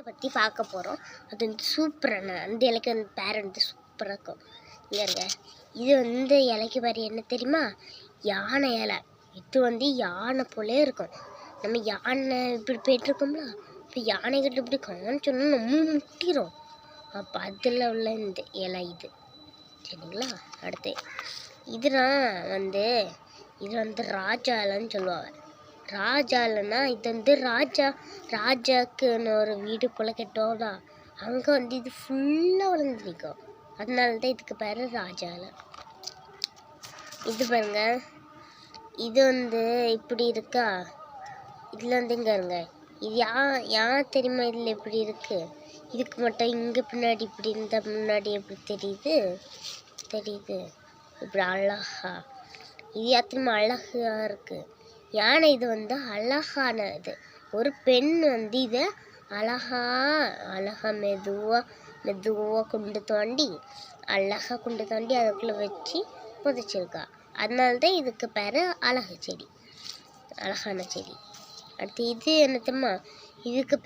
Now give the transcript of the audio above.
பற்றி பார்க்க போகிறோம். அது வந்து சூப்பரான அந்த இலைக்கு வந்து பேர் வந்து சூப்பராக இருக்கும். இல்லைங்க, இது வந்து இலைக்கு பேர் என்ன தெரியுமா? யானை இலை. இது வந்து யானை போலே இருக்கும். நம்ம யானை இப்படி போயிட்டுருக்கோம்ல, இப்போ யானைகிட்ட இப்படி காமிச்சோன்னா நம்ம முட்டிடும். அப்போ அதில் உள்ள இந்த இலை இது, சரிங்களா? அடுத்து இது வந்து ராஜா இலைன்னு சொல்லுவாங்க. ராஜா இல்லைன்னா இது வந்து ராஜாக்குன்னு ஒரு வீடு போல் கெட்டோம்னா அங்கே வந்து இது ஃபுல்லாக வளர்ந்து நிற்கும். அதனால தான் இதுக்கு பேர் ராஜா இலை. இது பாருங்க, இது வந்து இப்படி இருக்கா, இதில் வந்து இங்கே இருங்க. இது யார் தெரியுமா இதில் எப்படி இருக்கு? இதுக்கு மட்டும் இங்கே பின்னாடி இப்படி இருந்தால் முன்னாடி எப்படி தெரியுது இப்படி அழகா. இது யாத்திரமா அழகா இருக்கு. யானை இது வந்து அழகான இது. ஒரு பெண் வந்து இதை அழகா மெதுவாக கொண்டு தோண்டி அதுக்குள்ளே வச்சு புதைச்சிருக்கா. அதனால தான் இதுக்கு பேர் அழகான செடி. அடுத்து இது என்ன தெரியுமா? இதுக்கு